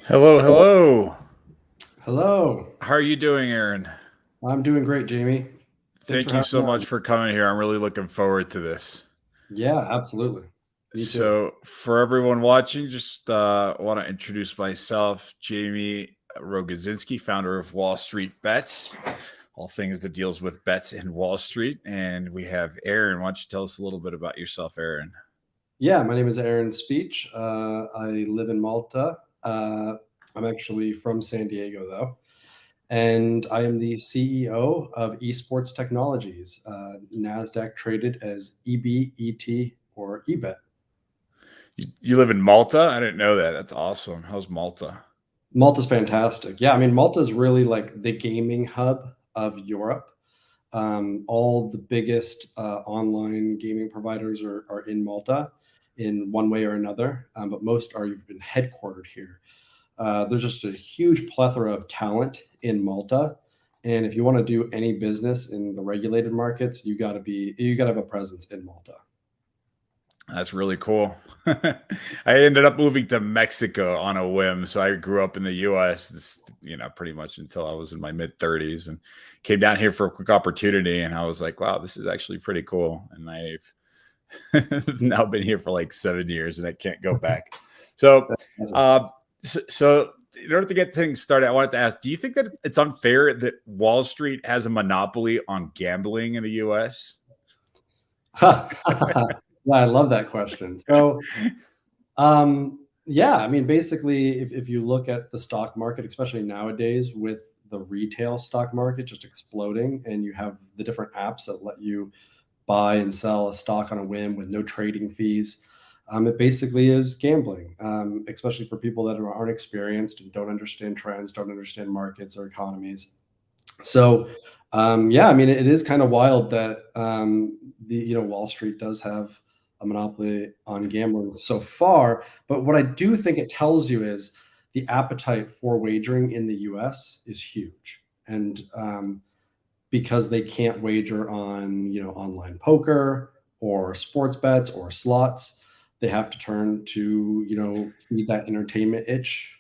Hello, hello. Hello. How are you doing, Aaron? I'm doing great, Jamie. Thanks for Thank you having so me on. much for coming here. I'm really looking forward to this. Yeah, absolutely. Me too. So, for everyone watching, just want to introduce myself, Jaime Rogozinski, founder of WallStreetbets, all things that deals with bets in Wall Street. And we have Aaron. Why don't you tell us a little bit about yourself, Aaron? Yeah, my name is Aaron Speach. I live in Malta. I'm actually from San Diego, though. And I am the CEO of Esports Technologies, NASDAQ traded as EBET or EBET. You live in Malta? I didn't know that. That's awesome. How's Malta? Malta's fantastic. Yeah, I mean, Malta is really like the gaming hub of Europe. All the biggest online gaming providers are in Malta in one way or another, but most are even headquartered here. There's just a huge plethora of talent in Malta, and if you want to do any business in the regulated markets, you got to have a presence in Malta. That's really cool. I ended up moving to Mexico on a whim. So I grew up in the US, pretty much until I was in my mid 30s and came down here for a quick opportunity. And I was like, wow, this is actually pretty cool. And I've now been here for like 7 years and I can't go back. So, uh, so in order to get things started, I wanted to ask, do you think that it's unfair that Wall Street has a monopoly on gambling in the US? Yeah, I love that question. Yeah, I mean, basically, if you look at the stock market, especially nowadays with the retail stock market just exploding, and you have the different apps that let you buy and sell a stock on a whim with no trading fees, it basically is gambling, especially for people that aren't experienced and don't understand trends, don't understand markets or economies. So, yeah, I mean, it is kind of wild that the Wall Street does have a monopoly on gambling so far. But what I do think it tells you is the appetite for wagering in the U.S. is huge, and because they can't wager on online poker or sports bets or slots, they have to turn to feed that entertainment itch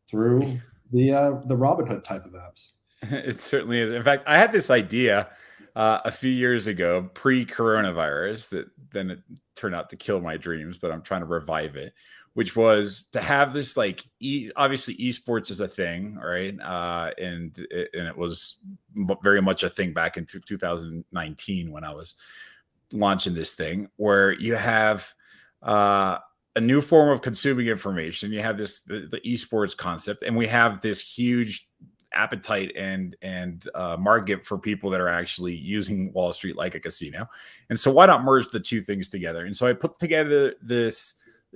through the Robinhood type of apps. It certainly is. In fact, I had this idea a few years ago, pre-coronavirus, that then it turned out to kill my dreams, but I'm trying to revive it, which was to have this like obviously esports is a thing, right? And it was very much a thing back in 2019 when I was launching this thing, where you have a new form of consuming information. You have the esports concept, and we have this huge appetite and market for people that are actually using Wall Street like a casino. And so why not merge the two things together? And so I put together this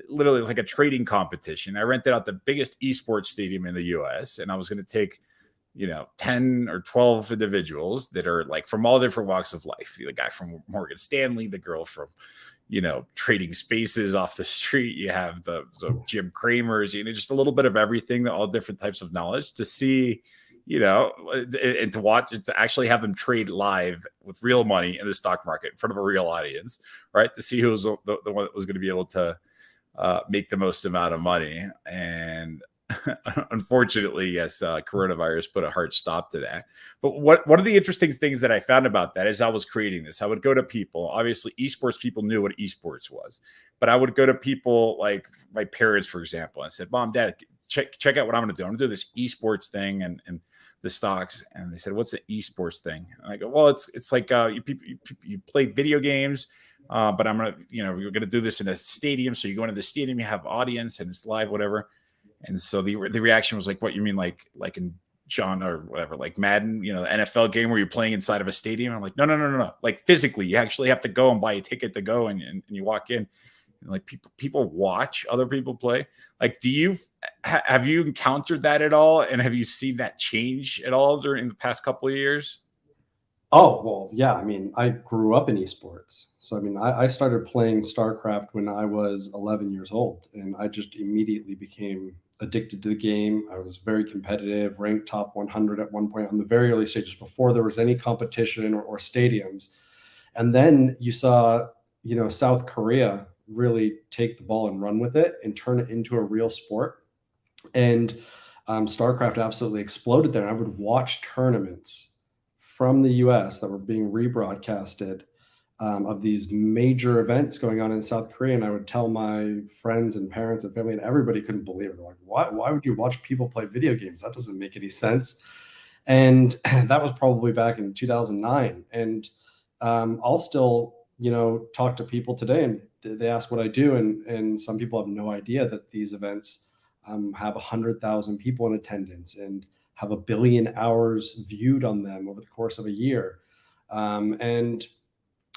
literally like a trading competition. I rented out the biggest esports stadium in the US, and I was going to take 10 or 12 individuals that are like from all different walks of life. The guy from Morgan Stanley, the girl from trading spaces off the street. You have the Jim Cramers, just a little bit of everything, all different types of knowledge to see, and to watch, to actually have them trade live with real money in the stock market in front of a real audience, right? To see who was the one that was going to be able to make the most amount of money. And unfortunately, yes, coronavirus put a hard stop to that. But one of the interesting things that I found about that is I was creating this, I would go to people. Obviously, esports people knew what esports was, but I would go to people like my parents, for example. I said, "Mom, Dad, check out what I'm going to do. I'm going to do this esports thing and the stocks." And they said, "What's the esports thing?" And I go, "Well, it's like you play video games." But I'm gonna, you're gonna do this in a stadium. So you go into the stadium, you have audience, and it's live, whatever. And so the reaction was like, "What you mean, like in John or whatever, like Madden, the NFL game where you're playing inside of a stadium?" I'm like, no, no, no, no, no. Like physically, you actually have to go and buy a ticket to go, and you walk in, and like people watch other people play. Like, have you encountered that at all, and have you seen that change at all during the past couple of years? Oh, well, yeah. I mean, I grew up in esports. So, I mean, I started playing StarCraft when I was 11 years old, and I just immediately became addicted to the game. I was very competitive, ranked top 100 at one point on the very early stages before there was any competition or stadiums. And then you saw, South Korea really take the ball and run with it and turn it into a real sport. And StarCraft absolutely exploded there. And I would watch tournaments from the US that were being rebroadcasted of these major events going on in South Korea. And I would tell my friends and parents and family, and everybody couldn't believe it. They're like, why would you watch people play video games? That doesn't make any sense. And that was probably back in 2009. And I'll still, talk to people today, and they ask what I do. And some people have no idea that these events have 100,000 people in attendance and have 1 billion hours viewed on them over the course of a year. And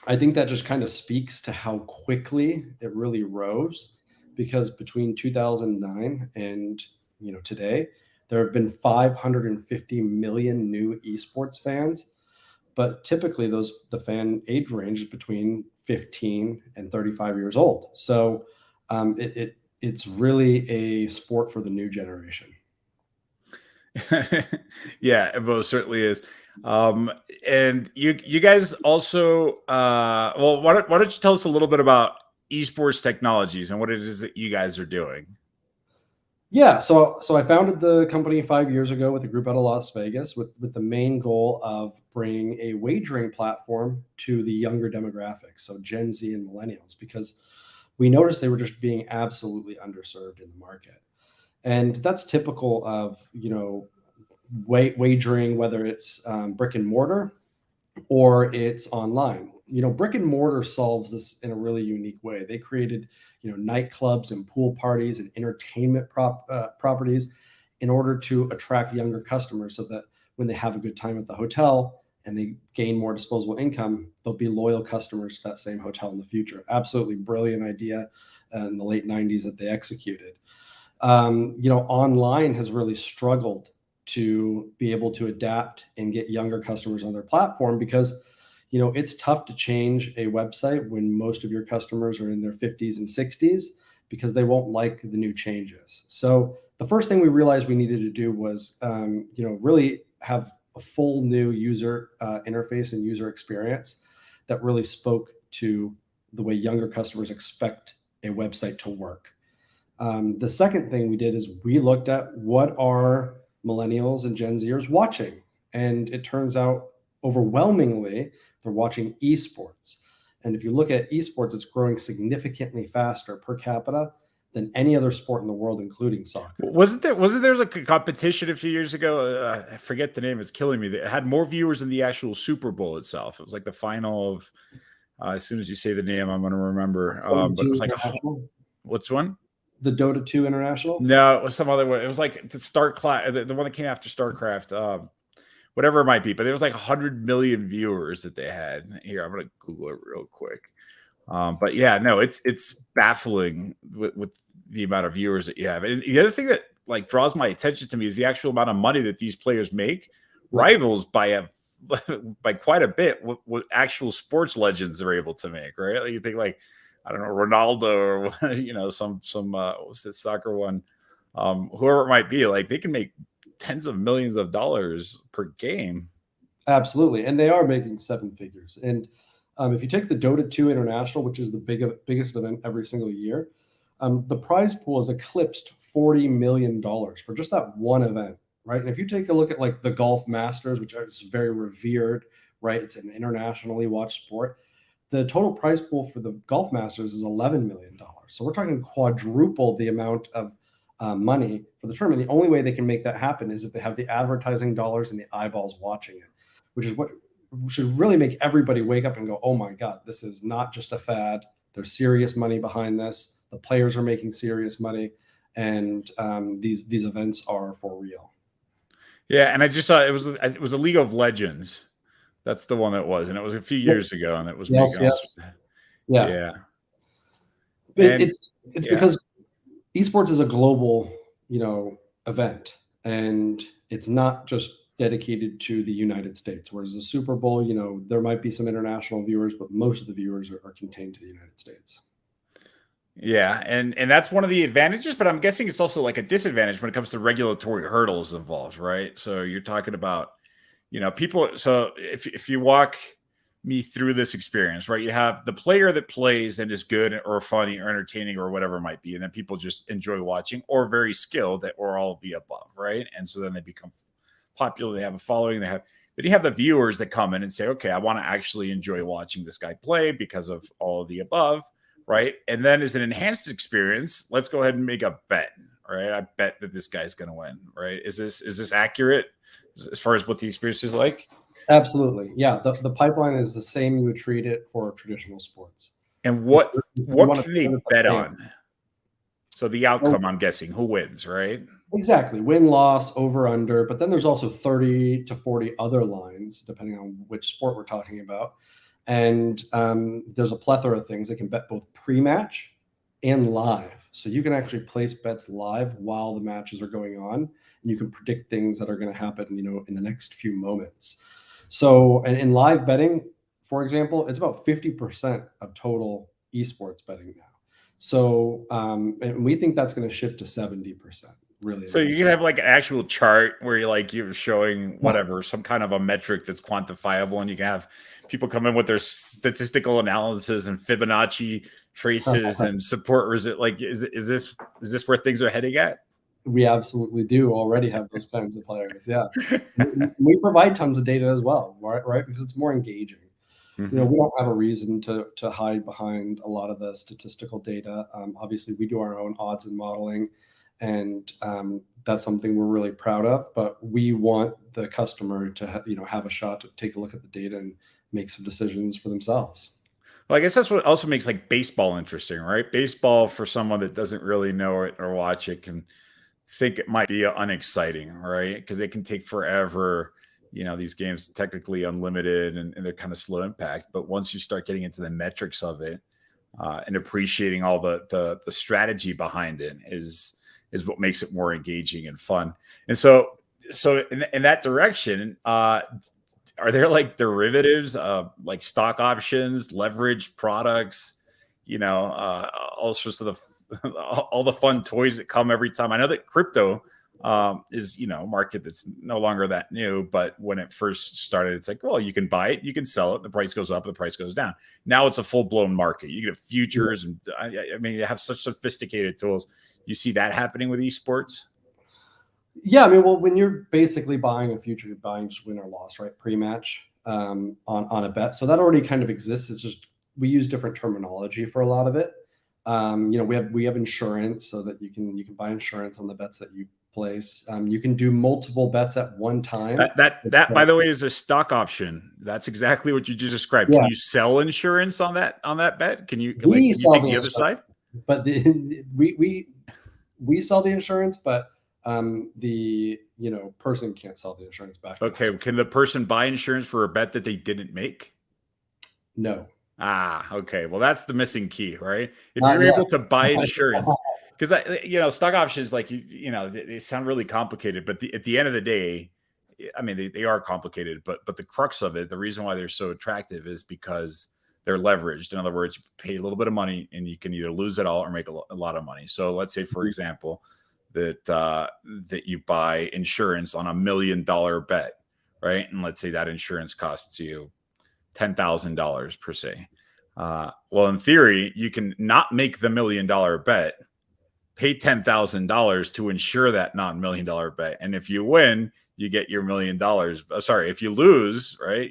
I think that just kind of speaks to how quickly it really rose, because between 2009 and today, there have been 550 million new esports fans, but typically the fan age range is between 15 and 35 years old. So it's really a sport for the new generation. Yeah, it most certainly is. And you guys also, well, why don't you tell us a little bit about Esports Technologies and what it is that you guys are doing? Yeah, so I founded the company 5 years ago with a group out of Las Vegas with the main goal of bringing a wagering platform to the younger demographics, so Gen Z and millennials, because we noticed they were just being absolutely underserved in the market. And that's typical of, wagering, whether it's brick and mortar or it's online. Brick and mortar solves this in a really unique way. They created, nightclubs and pool parties and entertainment properties in order to attract younger customers, so that when they have a good time at the hotel and they gain more disposable income, they'll be loyal customers to that same hotel in the future. Absolutely brilliant idea in the late 90s that they executed. Online has really struggled to be able to adapt and get younger customers on their platform, because it's tough to change a website when most of your customers are in their 50s and 60s, because they won't like the new changes. So the first thing we realized we needed to do was really have a full new user interface and user experience that really spoke to the way younger customers expect a website to work. The second thing we did is we looked at what are millennials and Gen Zers watching. And it turns out overwhelmingly, they're watching esports. And if you look at esports, it's growing significantly faster per capita than any other sport in the world, including soccer. Wasn't there like a competition a few years ago? I forget the name, it's killing me. That had more viewers than the actual Super Bowl itself. It was like the final of, as soon as you say the name, I'm going to remember. But it was like, what's one? The Dota 2 International? No, it was some other one. It was like the the one that came after StarCraft, whatever it might be. But there was like 100 million viewers that they had. Here, I'm going to Google it real quick. But yeah, no, it's baffling with the amount of viewers that you have. And the other thing that like draws my attention to me is the actual amount of money that these players make, rivals by quite a bit what actual sports legends are able to make, right? Like you think like, I don't know, Ronaldo or some what was this soccer one, whoever it might be, like they can make tens of millions of dollars per game. Absolutely, and they are making seven figures. And if you take the Dota 2 International, which is the biggest event every single year, the prize pool has eclipsed $40 million for just that one event, right? And if you take a look at like the Golf Masters, which is very revered, right? It's an internationally watched sport. The total prize pool for the Golf Masters is $11 million. So we're talking quadruple the amount of money for the tournament. The only way they can make that happen is if they have the advertising dollars and the eyeballs watching it, which is what should really make everybody wake up and go, oh my God, this is not just a fad. There's serious money behind this. The players are making serious money, and these events are for real. Yeah, and I just saw it was a League of Legends. That's the one that was, and it was a few years ago, and it was making yeah. It's because esports is a global, event, and it's not just dedicated to the United States. Whereas the Super Bowl, there might be some international viewers, but most of the viewers are contained to the United States. Yeah, and that's one of the advantages, but I'm guessing it's also like a disadvantage when it comes to regulatory hurdles involved, right? So you're talking about, people. So if you walk me through this experience, right? You have the player that plays and is good or funny or entertaining or whatever it might be, and then people just enjoy watching, or very skilled, or all of the above, right? And so then they become popular, they have a following, then you have the viewers that come in and say, okay, I want to actually enjoy watching this guy play because of all of the above, right? And then as an enhanced experience, let's go ahead and make a bet, right? I bet that this guy's going to win, right? Is this accurate as far as what the experience is like? Absolutely. Yeah. The pipeline is the same you would treat it for traditional sports. And You what want to can they serve the bet fan. on? So the outcome, I'm guessing, who wins, right? Exactly. Win, loss, over, under. But then there's also 30 to 40 other lines, depending on which sport we're talking about. And there's a plethora of things that can bet both pre-match and live. So you can actually place bets live while the matches are going on. And you can predict things that are going to happen, in the next few moments. So, and in live betting, for example, it's about 50% of total esports betting now. So, and we think that's going to shift to 70%. Really. So you can have like an actual chart where you're showing whatever, some kind of a metric that's quantifiable, and you can have people come in with their statistical analysis and Fibonacci traces and support. Or is it like, is this where things are heading at? We absolutely do already have those kinds of players. Yeah. We provide tons of data as well, right? Because it's more engaging. We don't have a reason to hide behind a lot of the statistical data. Obviously, we do our own odds and modeling, and that's something we're really proud of. But we want the customer to have a shot to take a look at the data and make some decisions for themselves. Well, I guess that's what also makes like baseball interesting, right? Baseball, for someone that doesn't really know it or watch it, can think it might be unexciting, right? Because it can take forever. These games technically unlimited, and they're kind of slow impact. But once you start getting into the metrics of it, and appreciating all the strategy behind it, is what makes it more engaging and fun. And so in that direction, are there like derivatives, like stock options, leverage products, all sorts of all the fun toys that come every time? I know that crypto is a market that's no longer that new, but when it first started, it's like, well, you can buy it, you can sell it, the price goes up, the price goes down. Now it's a full-blown market. You get futures, and I mean, you have such sophisticated tools. You see that happening with esports? Yeah, I mean, well, when you're basically buying a future, you're buying just win or loss, right? Pre-match on a bet, so that already kind of exists. It's just we use different terminology for a lot of it. We have insurance, so that you can buy insurance on the bets that you place. You can do multiple bets at one time. That by the way, is a stock option. That's exactly what you just described. Yeah. Can you sell insurance on that bet? Can you take the other side? But we sell the insurance, but the person can't sell the insurance back. Okay, can the person buy insurance for a bet that they didn't make? No. Okay. Well, that's the missing key, right? If you're able to buy insurance, because stock options, like they sound really complicated, but at the end of the day, I mean, they are complicated, but the crux of it, the reason why they're so attractive, is because they're leveraged. In other words, you pay a little bit of money and you can either lose it all or make a lot of money. So let's say, for example, that you buy insurance on $1 million bet, right? And let's say that insurance costs you $10,000 per se. Well, in theory, you can not make the $1 million bet, pay $10,000 to insure that non-$1 million bet, and if you win, you get your $1 million. Sorry, if you lose, right,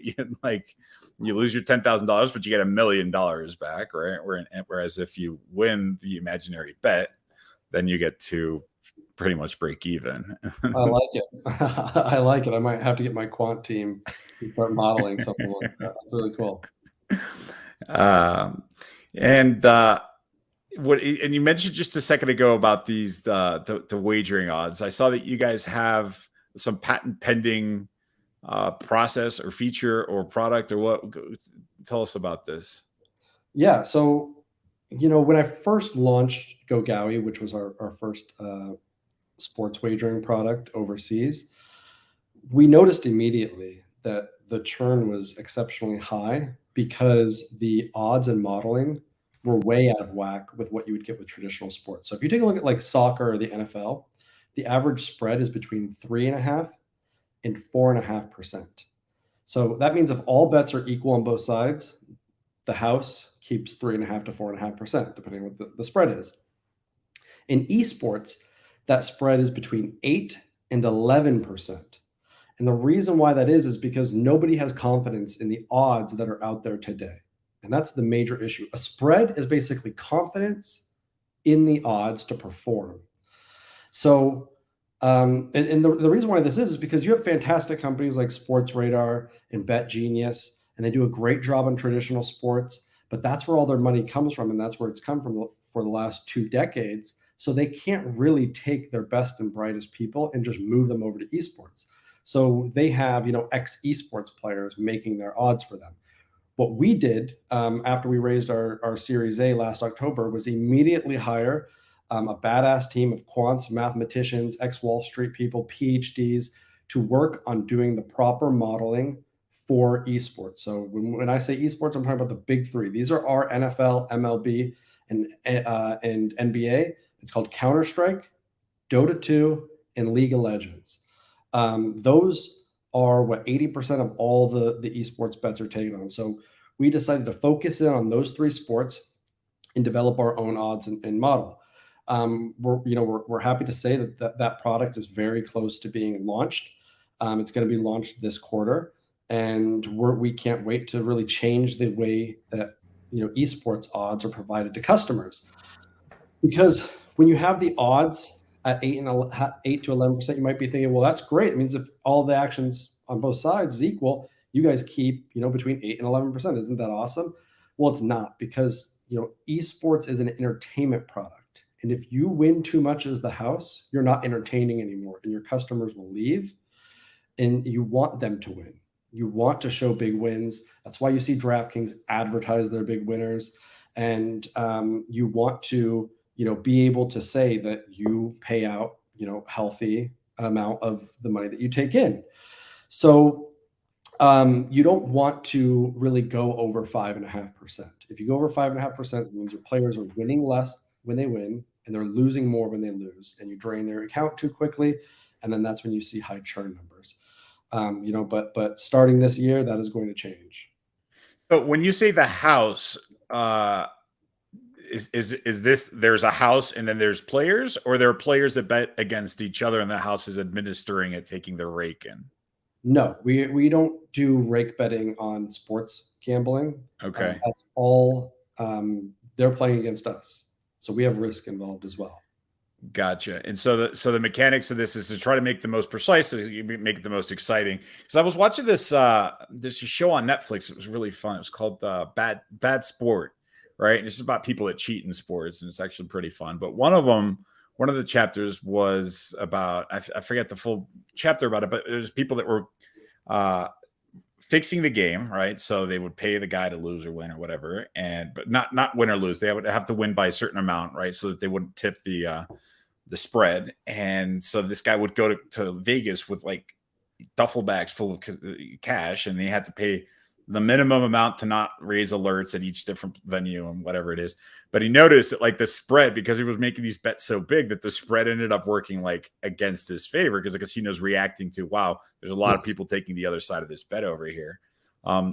you lose your $10,000, but you get $1 million back, right? Whereas if you win the imaginary bet, then you get to pretty much break even. I like it. I like it. I might have to get my quant team to start modeling something like that. That's really cool. And you mentioned just a second ago about these the wagering odds. I saw that you guys have some patent pending process or feature or product, or what? Tell us about this. Yeah. So, when I first launched GoGowie, which was our first sports wagering product overseas, we noticed immediately that the churn was exceptionally high because the odds and modeling were way out of whack with what you would get with traditional sports. So if you take a look at like soccer or the NFL, the average spread is between 3.5% and 4.5%. So that means if all bets are equal on both sides, the house keeps 3.5 to 4.5%, depending on what the spread is. In esports, that spread is between 8 and 11%. And the reason why that is because nobody has confidence in the odds that are out there today. And that's the major issue. A spread is basically confidence in the odds to perform. So, and the reason why this is because you have fantastic companies like Sports Radar and Bet Genius, and they do a great job on traditional sports, but that's where all their money comes from. And that's where it's come from for the last 2 decades. So they can't really take their best and brightest people and just move them over to esports. So they have, ex esports players making their odds for them. What we did after we raised our Series A last October was immediately hire a badass team of quants, mathematicians, ex-Wall Street people, PhDs to work on doing the proper modeling for esports. So when I say esports, I'm talking about the big 3. These are our NFL, MLB, and NBA. It's called CounterStrike, Dota 2, and League of Legends. Those are what 80% of all the esports bets are taken on. So we decided to focus in on those 3 sports and develop our own odds and model. We're happy to say that product is very close to being launched. It's going to be launched this quarter, and we can't wait to really change the way that esports odds are provided to customers. Because when you have the odds at 8 to 11%, you might be thinking, well, that's great. It means if all the actions on both sides is equal, you guys keep between 8 and 11%. Isn't that awesome? Well, it's not, because esports is an entertainment product. And if you win too much as the house, you're not entertaining anymore, and your customers will leave. And you want them to win. You want to show big wins. That's why you see DraftKings advertise their big winners. And you want to be able to say that you pay out healthy amount of the money that you take in. So you don't want to really go over 5.5%. If you go over 5.5%, it means your players are winning less when they win, and they're losing more when they lose, and you drain their account too quickly, and then that's when you see high churn numbers. But starting this year, that is going to change. But when you say the house, is this there's a house and then there's players, or there are players that bet against each other and the house is administering it, taking the rake in? No, we don't do rake betting on sports gambling. Okay. That's all they're playing against us. So we have risk involved as well. Gotcha. And so the mechanics of this is to try to make the most precise, so you make it the most exciting. Because I was watching this show on Netflix. It was really fun. It was called Bad Sport, right? And it's about people that cheat in sports, and it's actually pretty fun. But one of the chapters was about, I forget the full chapter about it, but there's people that were fixing the game, right? So they would pay the guy to lose or win or whatever, but not win or lose. They would have to win by a certain amount, right? So that they wouldn't tip the spread. And so this guy would go to Vegas with like duffel bags full of cash, and they had to pay the minimum amount to not raise alerts at each different venue and whatever it is. But he noticed that like the spread, because he was making these bets so big, that the spread ended up working like against his favor, because the casino's reacting to, wow, there's a lot of people taking the other side of this bet over here.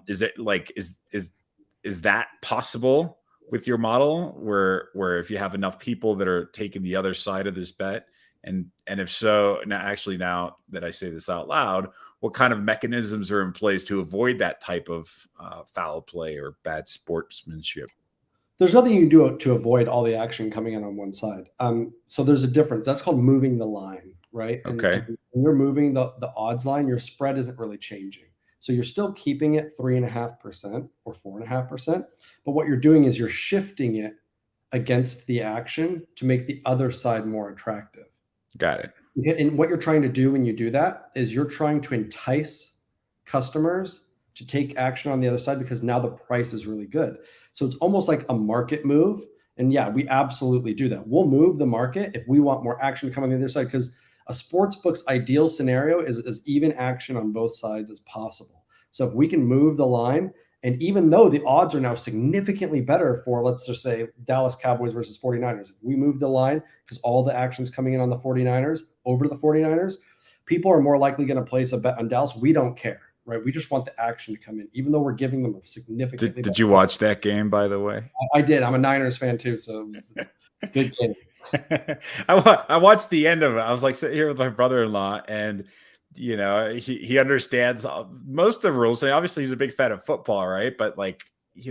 Is it like, is that possible with your model where if you have enough people that are taking the other side of this bet? And if so, now that I say this out loud, what kind of mechanisms are in place to avoid that type of foul play or bad sportsmanship? There's nothing you can do to avoid all the action coming in on one side. So there's a difference. That's called moving the line, right? Okay. And when you're moving the odds line, your spread isn't really changing. So you're still keeping it 3.5% or 4.5%. But what you're doing is you're shifting it against the action to make the other side more attractive. Got it. And what you're trying to do when you do that is you're trying to entice customers to take action on the other side, because now the price is really good. So it's almost like a market move. And yeah, we absolutely do that. We'll move the market if we want more action to come on the other side, because a sports book's ideal scenario is as even action on both sides as possible. So if we can move the line, and even though the odds are now significantly better for, let's just say, Dallas Cowboys versus 49ers, if we move the line because all the action's coming in on the 49ers over the 49ers, people are more likely going to place a bet on Dallas. We don't care. right? We just want the action to come in, even though we're giving them a significantly. Did you watch that game, by the way? I did. I'm a Niners fan too, so it was a good game. I watched the end of it. I was like sitting here with my brother-in-law, and he understands most of the rules. And obviously, he's a big fan of football, right? But like,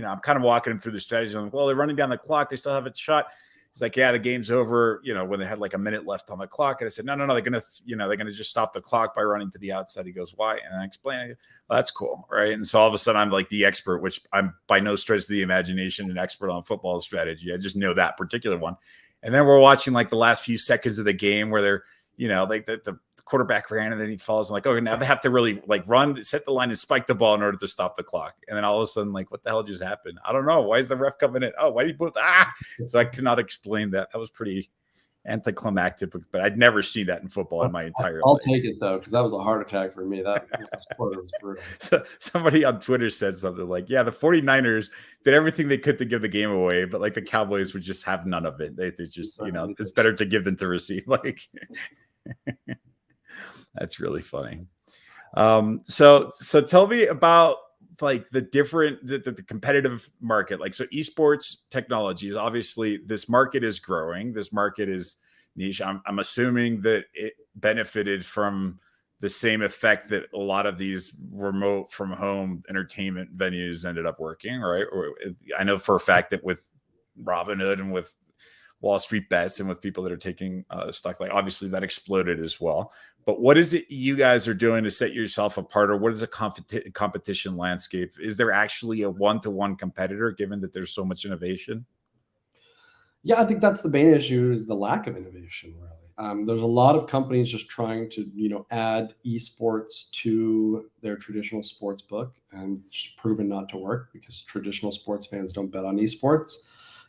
I'm kind of walking him through the strategy. I'm like, well, they're running down the clock. They still have a shot. He's like, yeah, the game's over. When they had like a minute left on the clock, and I said, no, they're gonna just stop the clock by running to the outside. He goes, why? And I explained, well, that's cool, right? And so all of a sudden, I'm like the expert, which I'm by no stretch of the imagination an expert on football strategy. I just know that particular one. And then we're watching like the last few seconds of the game where they're, like the quarterback ran and then he falls. I'm like, okay, now they have to really like run, set the line and spike the ball in order to stop the clock. And then all of a sudden, like, what the hell just happened? I don't know. Why is the ref coming in? Oh, why did he put So I cannot explain that. That was pretty anticlimactic, but I'd never seen that in football in my entire I'll life. take it though, because that was a heart attack for me. That quarter was brutal. So somebody on Twitter said something like, yeah, the 49ers did everything they could to give the game away, but like the Cowboys would just have none of it. They just, it's better to give than to receive. Like, that's really funny. So tell me about like the different the competitive market. Like, so esports technologies, obviously this market is growing. This market is niche. I'm assuming that it benefited from the same effect that a lot of these remote from home entertainment venues ended up working, right? Or I know for a fact that with Robinhood and with WallStreetBets and with people that are taking stock, like obviously that exploded as well. But what is it you guys are doing to set yourself apart, or what is a competition landscape? Is there actually a one-to-one competitor given that there's so much innovation? Yeah, I think that's the main issue, is the lack of innovation, really. There's a lot of companies just trying to, add esports to their traditional sports book, and it's just proven not to work because traditional sports fans don't bet on esports.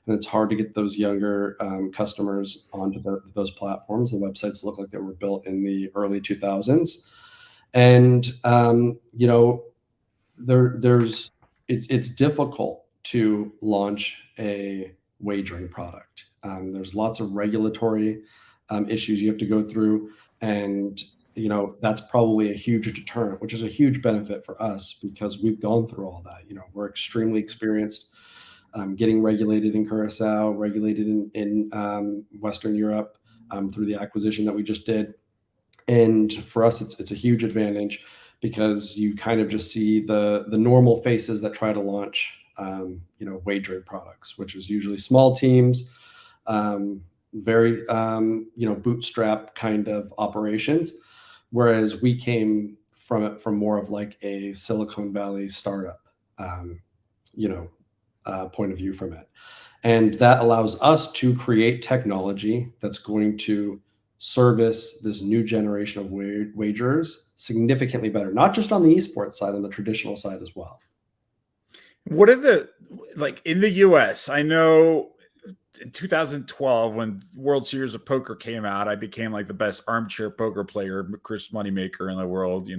And it's hard to get those younger customers onto those platforms. The websites look like they were built in the early 2000s. And, it's difficult to launch a wagering product. There's lots of regulatory issues you have to go through. And, that's probably a huge deterrent, which is a huge benefit for us because we've gone through all that. We're extremely experienced getting regulated in Curacao, regulated in Western Europe through the acquisition that we just did. And for us, it's a huge advantage because you kind of just see the normal faces that try to launch, wagering products, which is usually small teams, very, bootstrap kind of operations. Whereas we came from it from more of like a Silicon Valley startup, point of view from it. And that allows us to create technology that's going to service this new generation of wagers significantly better, not just on the esports side, on the traditional side as well. What are like in the US? I know in 2012, when World Series of Poker came out, I became like the best armchair poker player, Chris Moneymaker in the world,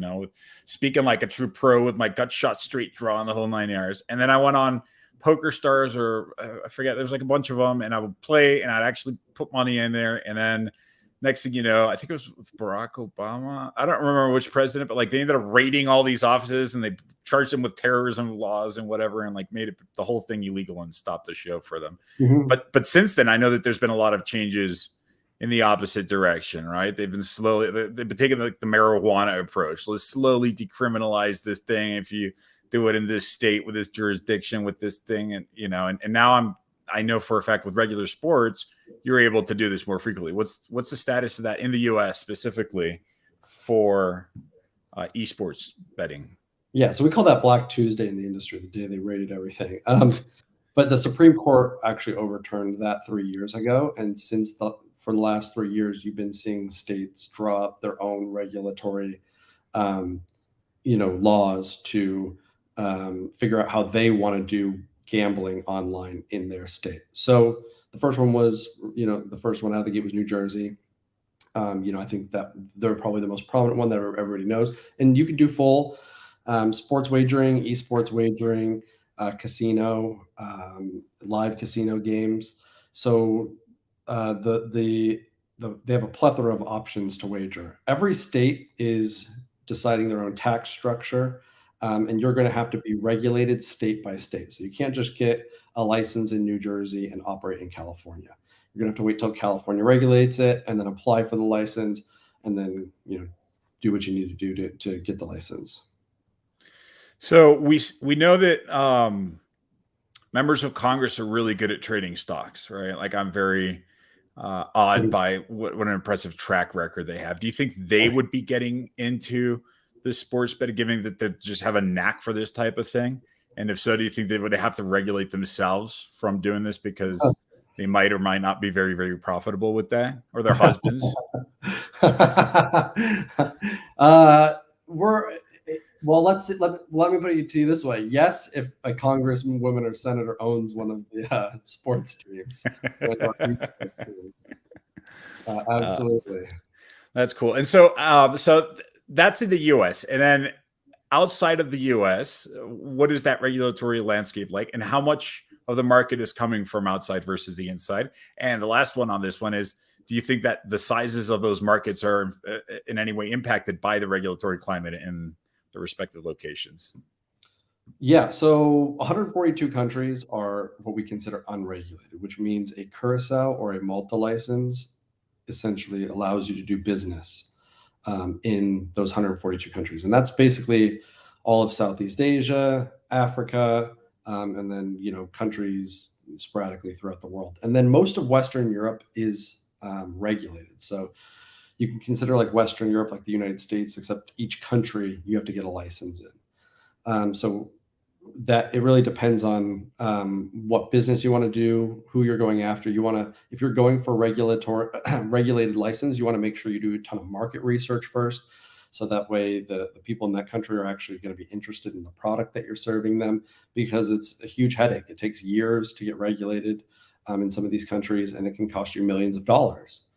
speaking like a true pro with my gut shot straight draw and the whole 9 yards. And then I went on Poker Stars, or I forget, there's like a bunch of them, and I would play and I'd actually put money in there. And then next thing you know, I think it was with Barack Obama. I don't remember which president, but like they ended up raiding all these offices and they charged them with terrorism laws and whatever, and like made it the whole thing illegal and stopped the show for them. Mm-hmm. But since then, I know that there's been a lot of changes in the opposite direction, right? They've been taking like the marijuana approach. Let's slowly decriminalize this thing. If you do it in this state with this jurisdiction with this thing, and and now I know for a fact with regular sports, you're able to do this more frequently. What's the status of that in the US specifically for esports betting? Yeah, so we call that Black Tuesday in the industry, the day they raided everything. But the Supreme Court actually overturned that 3 years ago, and for the last 3 years, you've been seeing states draw up their own regulatory, laws to figure out how they want to do gambling online in their state. So the first one was, the first one out of the gate was New Jersey. I think that they're probably the most prominent one that everybody knows. And you can do full sports wagering, esports wagering, casino, live casino games. So they have a plethora of options to wager. Every state is deciding their own tax structure and you're going to have to be regulated state by state. So you can't just get a license in New Jersey and operate in California. You're going to have to wait till California regulates it and then apply for the license, and then do what you need to do to get the license. So we know that members of Congress are really good at trading stocks, right? Like I'm very awed by what an impressive track record they have. Do you think they would be getting into the sports betting, given that they just have a knack for this type of thing? And if so, do you think they would have to regulate themselves from doing this because they might or might not be very, very profitable with that, or their husbands? Let me put it to you this way. Yes, if a congresswoman or senator owns one of the sports teams, absolutely. That's cool. And so, so that's in the U.S. And then outside of the U.S., what is that regulatory landscape like, and how much of the market is coming from outside versus the inside? And the last one on this one is, do you think that the sizes of those markets are in any way impacted by the regulatory climate in the respective locations? Yeah, so 142 countries are what we consider unregulated, which means a curacao or a Malta license essentially allows you to do business in those 142 countries. And that's basically all of Southeast Asia, Africa, and then, countries sporadically throughout the world. And then most of Western Europe is regulated. So you can consider like Western Europe, like the United States, except each country you have to get a license in. So that it really depends on what business you want to do, who you're going after. If you're going for regulated license, you want to make sure you do a ton of market research first. So that way the people in that country are actually going to be interested in the product that you're serving them, because it's a huge headache. It takes years to get regulated in some of these countries, and it can cost you millions of dollars.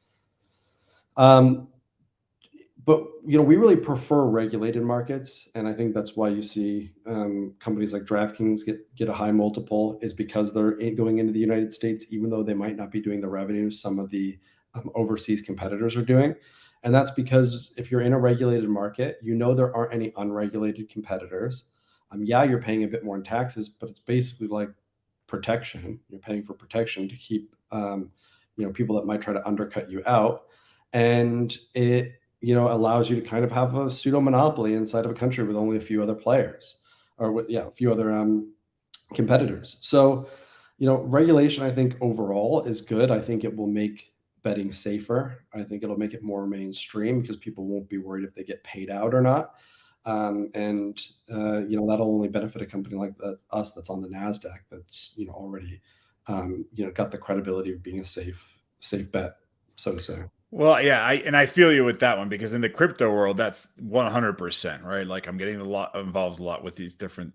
But we really prefer regulated markets, and I think that's why you see companies like DraftKings get a high multiple, is because they're going into the United States, even though they might not be doing the revenue some of the overseas competitors are doing. And that's because if you're in a regulated market, there aren't any unregulated competitors. You're paying a bit more in taxes, but it's basically like protection. You're paying for protection to keep people that might try to undercut you out, and it allows you to kind of have a pseudo monopoly inside of a country with only a few other players, or a few other competitors. So, regulation, I think overall is good. I think it will make betting safer. I think it'll make it more mainstream because people won't be worried if they get paid out or not. That'll only benefit a company like us that's on the NASDAQ, that's, already, got the credibility of being a safe bet, so to say. Well, yeah, I feel you with that one, because in the crypto world, that's 100%, right? Like I'm getting involved a lot with these different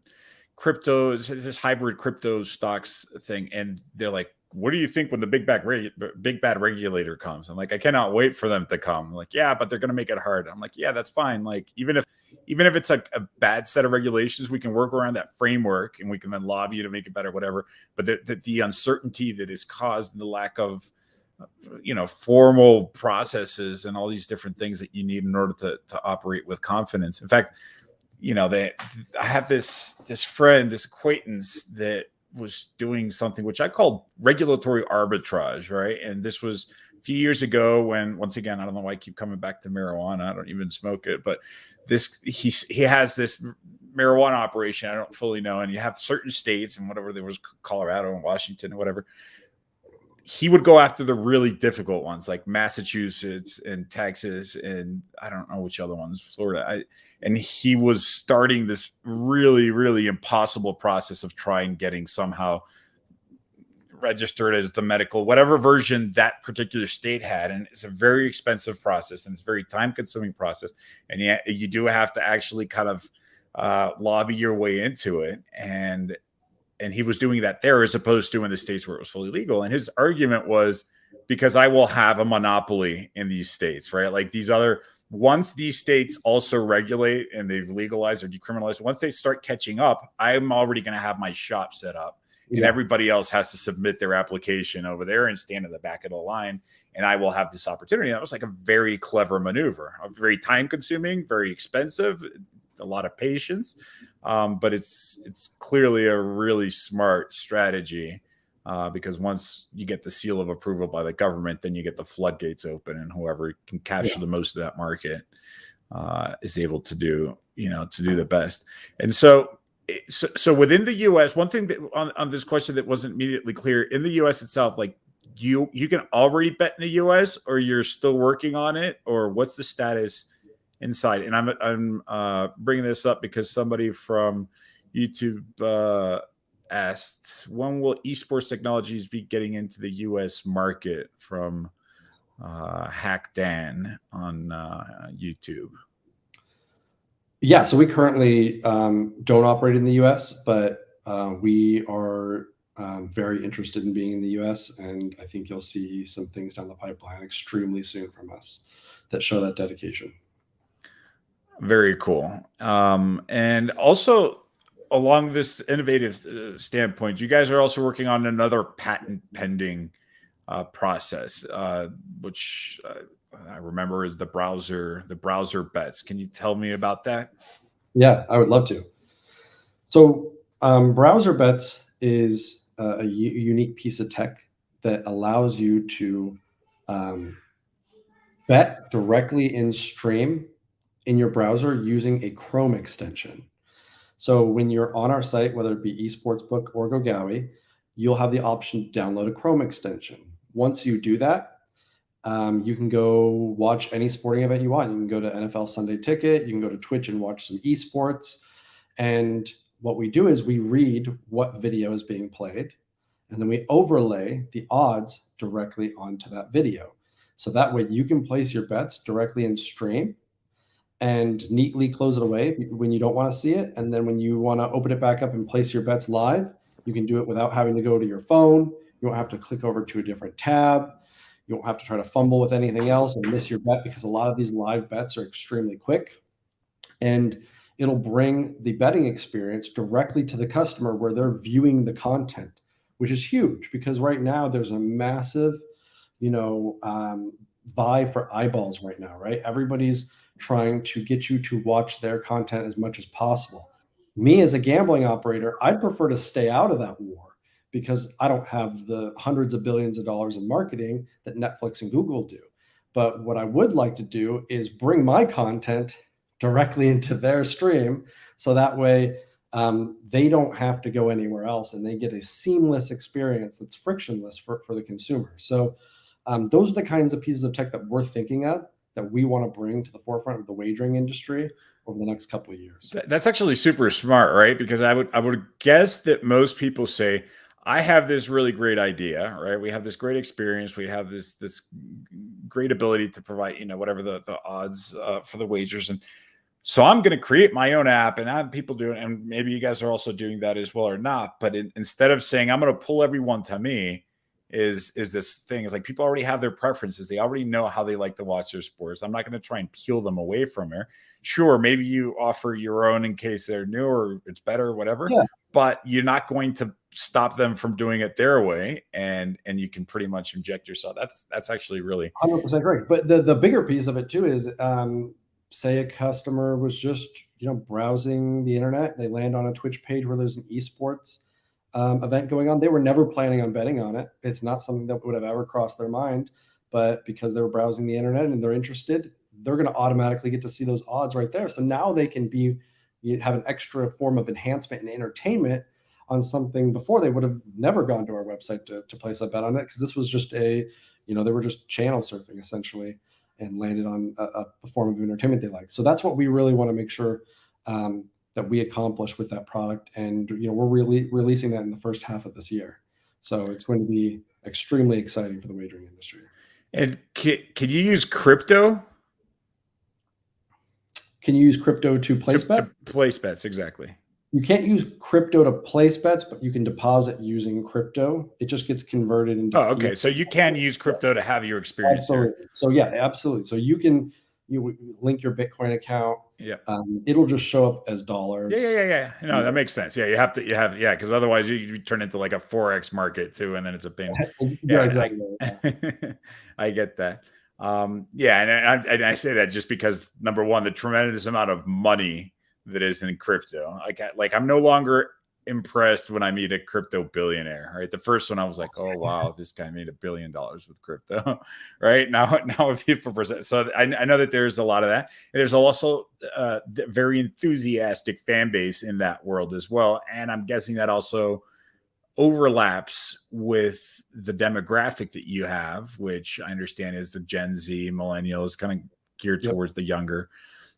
cryptos, this hybrid crypto stocks thing, and they're like, "What do you think when the big bad regulator comes?" I'm like, "I cannot wait for them to come." I'm like, "Yeah, but they're going to make it hard." I'm like, "Yeah, that's fine. Like even if it's like a bad set of regulations, we can work around that framework and we can then lobby to make it better, whatever." But the uncertainty that is caused and the lack of formal processes and all these different things that you need in order to operate with confidence. In fact, I have this friend, this acquaintance that was doing something which I called regulatory arbitrage, right? And this was a few years ago when, once again, I don't know why I keep coming back to marijuana. I don't even smoke it, but he has this marijuana operation. I don't fully know. And you have certain states and whatever, there was Colorado and Washington or whatever. He would go after the really difficult ones like Massachusetts and Texas and I don't know which other ones, Florida. And he was starting this really, really impossible process of getting somehow registered as the medical, whatever version that particular state had. And it's a very expensive process and it's a very time consuming process. And yet you do have to actually kind of lobby your way into it. And he was doing that there as opposed to in the states where it was fully legal. And his argument was, because I will have a monopoly in these states, right? Like once these states also regulate and they've legalized or decriminalized, once they start catching up, I'm already going to have my shop set up and everybody else has to submit their application over there and stand in the back of the line. And I will have this opportunity. That was like a very clever maneuver, very time consuming, very expensive, a lot of patience. but it's clearly a really smart strategy. Because once you get the seal of approval by the government, then you get the floodgates open, and whoever can capture the most of that market is able to do the best. And so within the U.S., one thing that on this question that wasn't immediately clear in the U.S. itself, like you can already bet in the U.S. or you're still working on it, or what's the status inside? And I'm bringing this up because somebody from YouTube asked, when will Esports Technologies be getting into the U.S. market, from Hack Dan on YouTube. Yeah, so we currently don't operate in the US, but we are very interested in being in the US, and I think you'll see some things down the pipeline extremely soon from us that show that dedication. Very cool. And also, along this innovative standpoint, you guys are also working on another patent pending process, which I remember is the browser bets. Can you tell me about that? Yeah, I would love to. So browser bets is a unique piece of tech that allows you to bet directly in stream in your browser using a Chrome extension. So when you're on our site, whether it be eSportsBook or GoGowie, you'll have the option to download a Chrome extension. Once you do that, you can go watch any sporting event you want. You can go to NFL Sunday Ticket, you can go to Twitch and watch some esports. And what we do is we read what video is being played, and then we overlay the odds directly onto that video. So that way you can place your bets directly in stream and neatly close it away when you don't want to see it. And then when you want to open it back up and place your bets live, you can do it without having to go to your phone. You don't have to click over to a different tab. You don't have to try to fumble with anything else and miss your bet, because a lot of these live bets are extremely quick. And it'll bring the betting experience directly to the customer where they're viewing the content, which is huge, because right now there's a massive, vie for eyeballs right now, right? Everybody's trying to get you to watch their content as much as possible. Me as a gambling operator, I'd prefer to stay out of that war, because I don't have the hundreds of billions of dollars in marketing that Netflix and Google do. But what I would like to do is bring my content directly into their stream, so that way they don't have to go anywhere else, and they get a seamless experience that's frictionless for the consumer. So those are the kinds of pieces of tech that we're thinking of, that we want to bring to the forefront of the wagering industry over the next couple of years. That's actually super smart, right? Because I would guess that most people say, I have this really great idea, right? We have this great experience. We have this great ability to provide, whatever the odds for the wagers. And so I'm going to create my own app and have people do it. And maybe you guys are also doing that as well or not. But instead of saying, I'm going to pull everyone to me, is this thing is like, people already have their preferences. They already know how they like to watch their sports. I'm not going to try and peel them away from her. Sure, maybe you offer your own in case they're new or it's better or whatever, Yeah. but you're not going to stop them from doing it their way, and you can pretty much inject yourself. That's actually really 100% great. But the bigger piece of it too is, say a customer was just browsing the internet, they land on a Twitch page where there's an esports event going on. They were never planning on betting on it. It's not something that would have ever crossed their mind, but because they were browsing the internet and they're interested, they're going to automatically get to see those odds right there. So now they can have an extra form of enhancement and entertainment on something before they would have never gone to our website to place a bet on it, because this was just they were just channel surfing essentially and landed on a form of entertainment they like. So that's what we really want to make sure that we accomplish with that product. And we're really releasing that in the first half of this year. So it's going to be extremely exciting for the wagering industry. And can you use crypto? Can you use crypto to place bets? To place bets, exactly. You can't use crypto to place bets, but you can deposit using crypto. It just gets converted into. Oh, okay. So you can use crypto to have your experience. Absolutely. There. So yeah, absolutely. So you link your Bitcoin account. Yeah. It'll just show up as dollars. Yeah. No, that makes sense. Yeah, because otherwise you turn into like a Forex market too, and then it's a pain. Yeah, exactly. I get that. And I say that just because, number one, the tremendous amount of money that isn't in crypto. Like I'm no longer impressed when I meet a crypto billionaire, right? The first one I was like, oh wow, this guy made $1 billion with crypto, right? Now if people present, so I know that there's a lot of that. And there's also very enthusiastic fan base in that world as well, and I'm guessing that also overlaps with the demographic that you have, which I understand is the Gen Z millennials, kind of geared towards the younger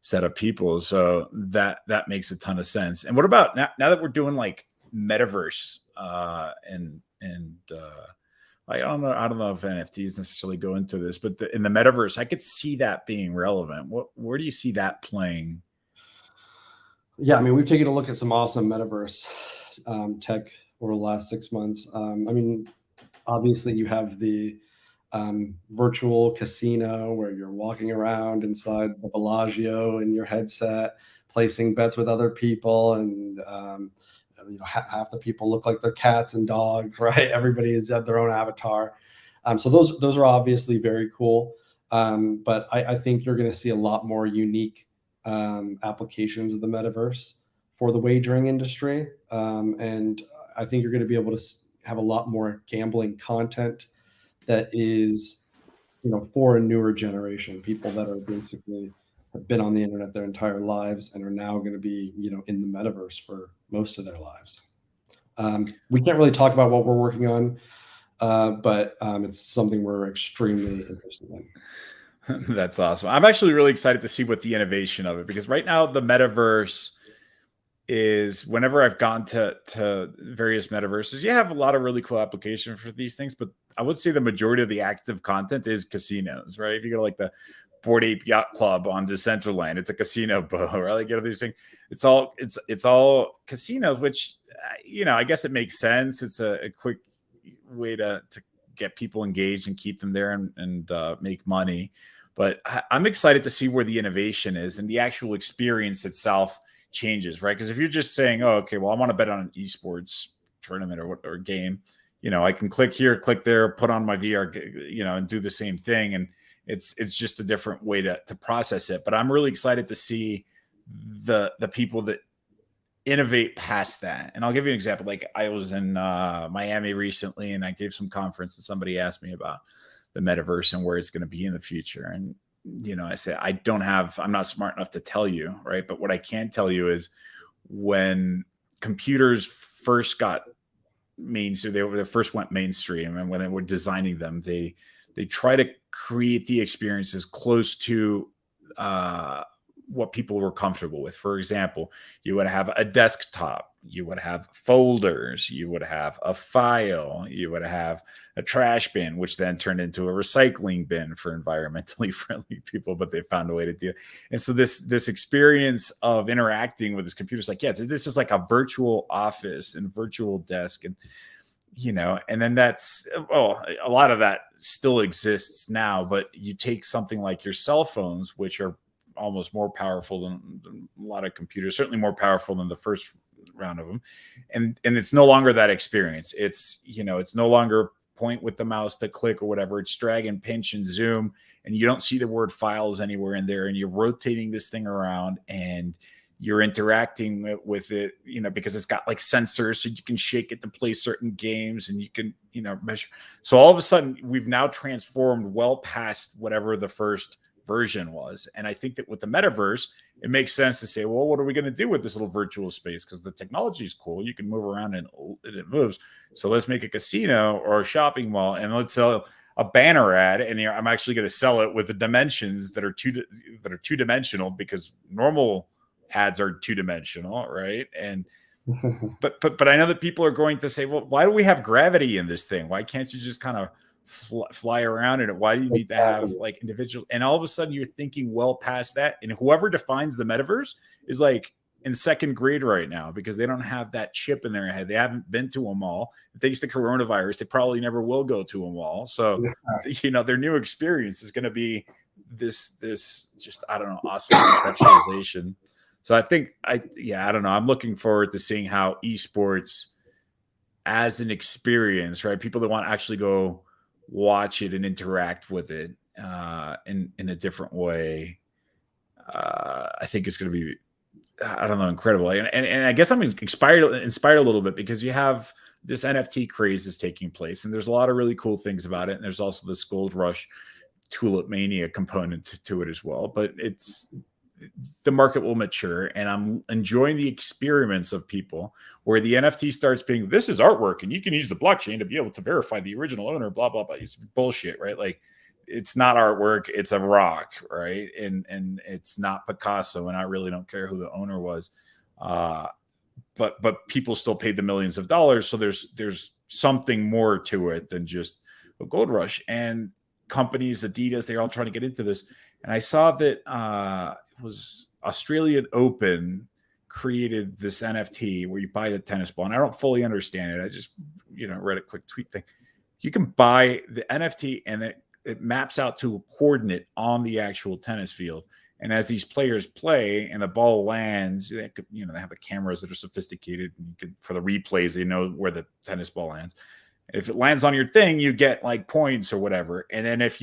set of people. So that makes a ton of sense. And what about now that we're doing like Metaverse and I don't know if NFTs necessarily go into this, but in the Metaverse, I could see that being relevant. Where do you see that playing? Yeah, I mean, we've taken a look at some awesome Metaverse tech over the last 6 months. I mean, obviously you have the virtual casino where you're walking around inside the Bellagio in your headset, placing bets with other people, and half the people look like they're cats and dogs, right? Everybody has their own avatar. So those are obviously very cool. But I think you're going to see a lot more unique applications of the metaverse for the wagering industry, and I think you're going to be able to have a lot more gambling content that is, for a newer generation, people that are basically have been on the internet their entire lives and are now going to be, in the metaverse for most of their lives. We can't really talk about what we're working on, but it's something we're extremely interested in. That's awesome. I'm actually really excited to see what the innovation of it, because right now the metaverse is, whenever I've gone to various metaverses, you have a lot of really cool applications for these things, but I would say the majority of the active content is casinos, right? If you go to like the Bored Ape Yacht Club on Decentraland, it's a casino boat, right? Like, these things, it's all casinos, which I guess it makes sense. It's a quick way to get people engaged and keep them there and make money. But I'm excited to see where the innovation is and the actual experience itself changes, right? Because if you're just saying, oh, okay, well, I want to bet on an esports tournament or game, I can click here, click there, put on my VR, and do the same thing. And it's just a different way to process it. But I'm really excited to see the people that innovate past that. And I'll give you an example. Like, I was in Miami recently, and I gave some conference, and somebody asked me about the metaverse and where it's going to be in the future. And I say, I'm not smart enough to tell you, right? But what I can tell you is, when computers first got mainstream, they first went mainstream, and when they were designing them, they try to create the experiences close to what people were comfortable with. For example, you would have a desktop, you would have folders, you would have a file, you would have a trash bin, which then turned into a recycling bin for environmentally friendly people, but they found a way to do it. And so this experience of interacting with this computer is like, yeah, this is like a virtual office and virtual desk. And and then a lot of that still exists now, but you take something like your cell phones, which are almost more powerful than a lot of computers, certainly more powerful than the first round of them. And it's no longer that experience. It's no longer point with the mouse to click or whatever. It's drag and pinch and zoom, and you don't see the word files anywhere in there. And you're rotating this thing around, and you're interacting with it, because it's got like sensors, so you can shake it to play certain games, and you can, measure. So all of a sudden, we've now transformed well past whatever the first version was. And I think that with the metaverse, it makes sense to say, well, what are we going to do with this little virtual space? Because the technology is cool. You can move around and it moves. So let's make a casino or a shopping mall, and let's sell a banner ad. And I'm actually going to sell it with the dimensions that are two-dimensional, because normal ads are two-dimensional, right? And but I know that people are going to say, well, why do we have gravity in this thing? Why can't you just kind of fly around in it? Why do you need to have like individual? And all of a sudden you're thinking well past that. And whoever defines the metaverse is like in second grade right now, because they don't have that chip in their head. They haven't been to a mall. Thanks to coronavirus, they probably never will go to a mall. So, their new experience is going to be this just, I don't know, awesome conceptualization. So I think I don't know. I'm looking forward to seeing how esports as an experience, right? People that want to actually go watch it and interact with it in a different way. I think it's going to be I don't know, incredible. And I guess I'm inspired a little bit because you have this NFT craze is taking place, and there's a lot of really cool things about it. And there's also this gold rush tulip mania component to it as well. But the market will mature, and I'm enjoying the experiments of people where the NFT starts being, this is artwork and you can use the blockchain to be able to verify the original owner, blah blah blah. It's bullshit, right? Like, it's not artwork, it's a rock, right? And it's not Picasso, and I really don't care who the owner was. But people still paid the millions of dollars, so there's something more to it than just a gold rush. And companies, Adidas, they're all trying to get into this. And I saw that it was Australian Open created this NFT where you buy the tennis ball, and I don't fully understand it. I just read a quick tweet thing. You can buy the NFT, and then it maps out to a coordinate on the actual tennis field. And as these players play and the ball lands, they have the cameras that are sophisticated, and you could, for the replays, they know where the tennis ball lands. If it lands on your thing, you get like points or whatever. And then if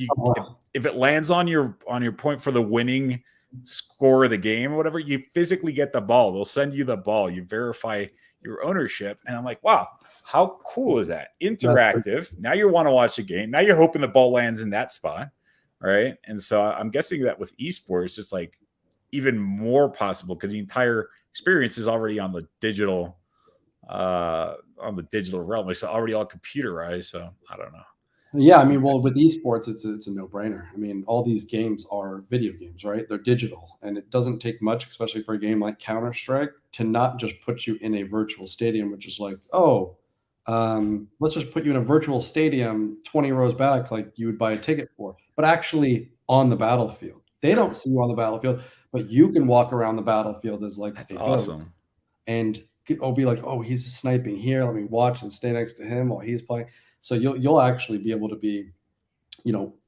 it lands on your point for the winning score of the game or whatever, you physically get the ball. They'll send you the ball. You verify your ownership. And I'm like, wow, how cool is that? Interactive. Now you want to watch a game. Now you're hoping the ball lands in that spot. Right. And so I'm guessing that with esports, it's like even more possible because the entire experience is already on the digital realm. It's already all computerized. So I don't know. Yeah, I mean, well, with esports, it's a no-brainer. I mean, all these games are video games, right? They're digital, and it doesn't take much, especially for a game like CounterStrike, to not just put you in a virtual stadium, which is like, oh, let's just put you in a virtual stadium 20 rows back, like you would buy a ticket for, but actually on the battlefield. They don't see you on the battlefield, but you can walk around the battlefield as like that's awesome. And I'll be like, oh, he's sniping here. Let me watch and stay next to him while he's playing. So you'll actually be able to be,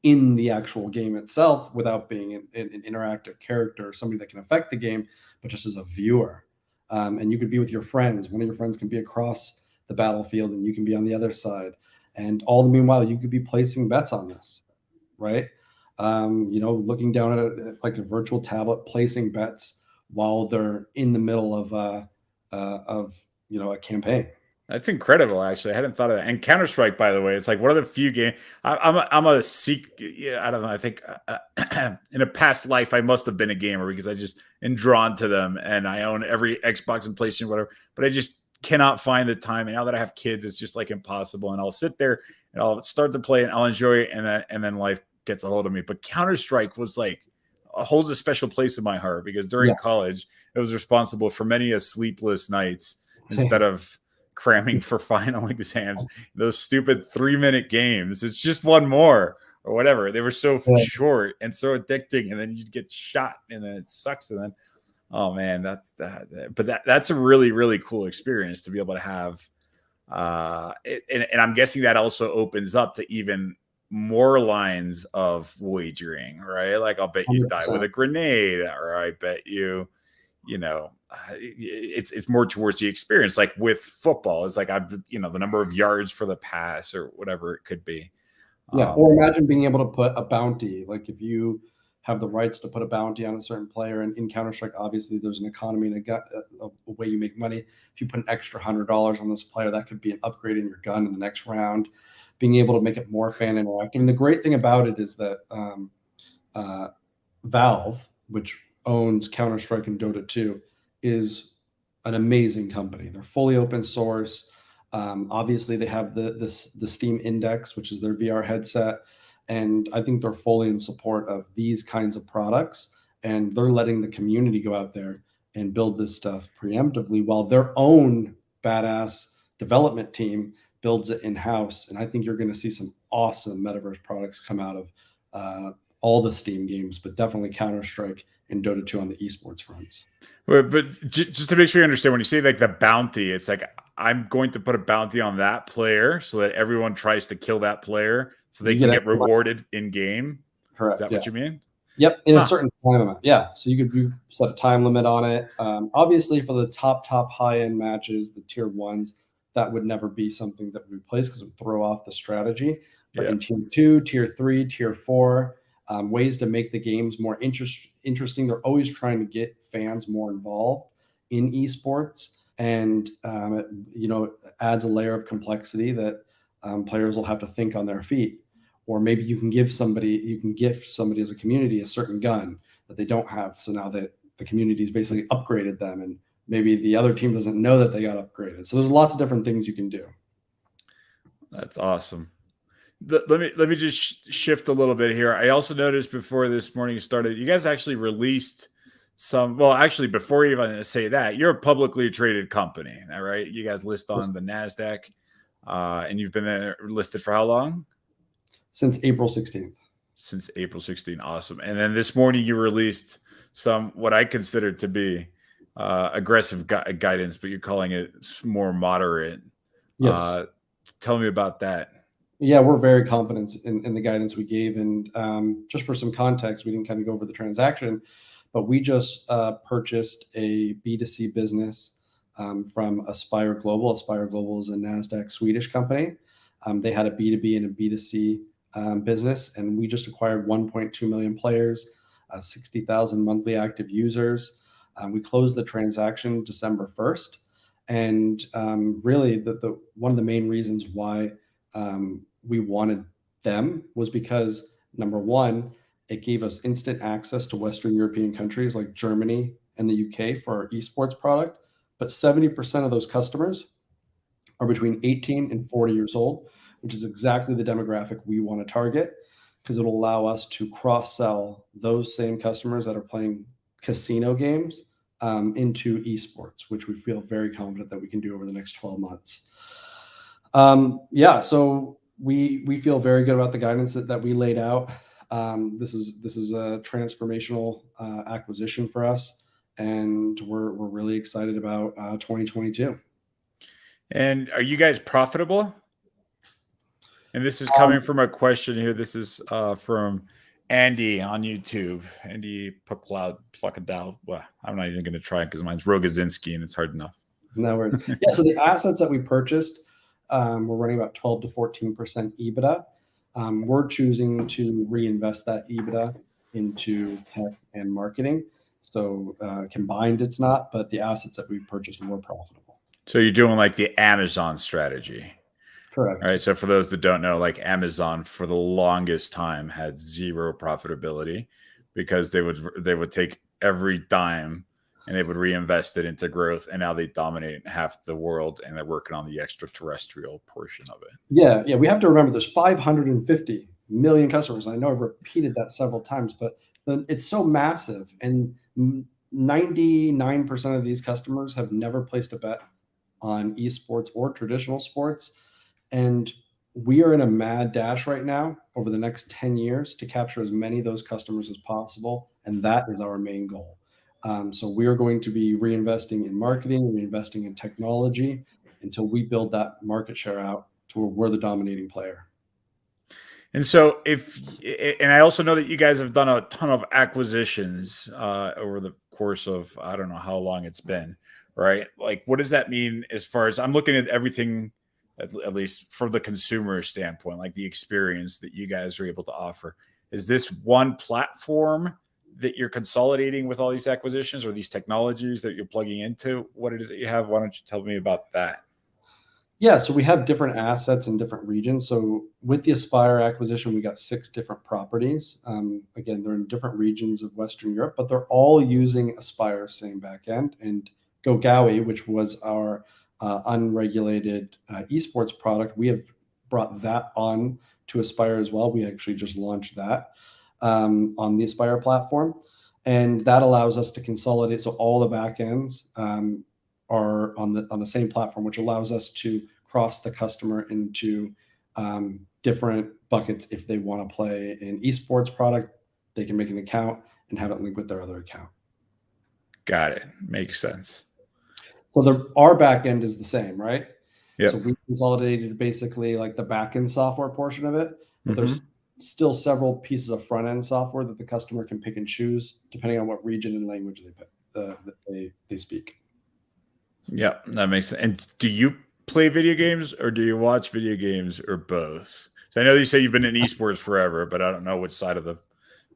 in the actual game itself without being an interactive character or somebody that can affect the game, but just as a viewer. And you could be with your friends. One of your friends can be across the battlefield and you can be on the other side. And all the meanwhile, you could be placing bets on this, right? Looking down at like a virtual tablet, placing bets while they're in the middle of a campaign. That's incredible. Actually, I hadn't thought of that. And CounterStrike, by the way, it's like one of the few games. I'm a seek. Yeah, I don't know. I think in a past life I must have been a gamer because I just am drawn to them, and I own every Xbox and PlayStation, whatever. But I just cannot find the time. And now that I have kids, it's just like impossible. And I'll sit there and I'll start to play and I'll enjoy it, and then life gets a hold of me. But CounterStrike was like holds a special place in my heart because during college it was responsible for many a sleepless nights instead of cramming for final exams. Those stupid 3-minute games. It's just one more or whatever. They were so short and so addicting, and then you'd get shot, and then it sucks. And then, oh man, that's that. But that's a really, really cool experience to be able to have. And I'm guessing that also opens up to even more lines of wagering, right? Like I'll bet you 100%. Die with a grenade, or I bet you, it's more towards the experience. Like with football, it's like the number of yards for the pass or whatever it could be. Yeah, or imagine being able to put a bounty. Like if you have the rights to put a bounty on a certain player, and in Counter-Strike, obviously there's an economy and a way you make money. If you put an extra $100 on this player, that could be an upgrade in your gun in the next round. Being able to make it more fan interactive. And the great thing about it is that Valve, which owns Counter-Strike and Dota 2, is an amazing company. They're fully open source. Obviously, they have the Steam Index, which is their VR headset. And I think they're fully in support of these kinds of products. And they're letting the community go out there and build this stuff preemptively while their own badass development team builds it in-house. And I think you're going to see some awesome Metaverse products come out of all the Steam games, but definitely Counter-Strike and Dota 2 on the esports fronts. But just to make sure you understand, when you say like the bounty, it's like I'm going to put a bounty on that player so that everyone tries to kill that player so they can get rewarded in game. Correct. Is that what you mean? Yep, in a certain time amount. Yeah, so you could set a time limit on it. Obviously, for the top high-end matches, the tier ones, that would never be something that would be placed because it would throw off the strategy. But in tier 2, tier 3, tier 4, ways to make the games more interesting. They're always trying to get fans more involved. in esports, and it adds a layer of complexity that players will have to think on their feet. Or maybe you can gift somebody as a community a certain gun that they don't have, so now that the community's basically upgraded them, and maybe the other team doesn't know that they got upgraded. So there's lots of different things you can do. That's awesome. Let me just shift a little bit here. I also noticed before this morning started, you guys actually released some. Well, actually, before you even say that, you're a publicly traded company, all right? You guys list on the Nasdaq, and you've been there listed for how long? Since April 16th. Since April 16th. Awesome. And then this morning you released some what I consider to be aggressive guidance, but you're calling it more moderate. Yes. Tell me about that. Yeah, we're very confident in the guidance we gave. And just for some context, we didn't kind of go over the transaction, but we just purchased a B2C business from Aspire Global. Aspire Global is a NASDAQ Swedish company. They had a B2B and a B2C business, and we just acquired 1.2 million players, 60,000 monthly active users. We closed the transaction December 1st. And really, one of the main reasons why we wanted them was because, number one, it gave us instant access to Western European countries like Germany and the UK for our esports product. But 70% of those customers are between 18 and 40 years old, which is exactly the demographic we want to target, because it'll allow us to cross-sell those same customers that are playing casino games into esports, which we feel very confident that we can do over the next 12 months. So we feel very good about the guidance that we laid out. This is a transformational acquisition for us, and we're really excited about 2022. And are you guys profitable? And this is coming from a question here. This is from Andy on YouTube. Andy Pluckadal. Well, I'm not even going to try it because mine's Rogozinski and it's hard enough. No worries. Yeah, so the assets that we purchased, we're running about 12 to 14% EBITDA. We're choosing to reinvest that EBITDA into tech and marketing. So combined, it's not, but the assets that we purchased were profitable. So you're doing like the Amazon strategy. Correct. All right. So for those that don't know, like Amazon for the longest time had zero profitability because they would take every dime and they would reinvest it into growth. And now they dominate half the world and they're working on the extraterrestrial portion of it. Yeah. We have to remember there's 550 million customers. I know I've repeated that several times, but it's so massive. And 99% of these customers have never placed a bet on esports or traditional sports. And we are in a mad dash right now over the next 10 years to capture as many of those customers as possible. And that is our main goal. So we are going to be reinvesting in marketing, reinvesting in technology until we build that market share out to where we're the dominating player. And so and I also know that you guys have done a ton of acquisitions over the course of, I don't know how long it's been, right? Like, what does that mean as far as I'm looking at everything, at least from the consumer standpoint, like the experience that you guys are able to offer? Is this one platform that you're consolidating with all these acquisitions or these technologies that you're plugging into? What it is that you have? Why don't you tell me about that? Yeah, so we have different assets in different regions. So with the Aspire acquisition, we got 6 different properties. Again, they're in different regions of Western Europe, but they're all using Aspire's same backend. And GoGowie, which was our unregulated esports product, we have brought that on to Aspire as well. We actually just launched that on the Aspire platform, and that allows us to consolidate. So all the backends are on the same platform, which allows us to cross the customer into different buckets. If they want to play an esports product, they can make an account and have it linked with their other account. Got it. Makes sense. So our back end is the same, right? Yep. So we consolidated basically like the back end software portion of it, but there's still several pieces of front end software that the customer can pick and choose depending on what region and language they speak. Yeah, that makes sense. And do you play video games or do you watch video games or both? So I know you say you've been in esports forever, but I don't know which side of the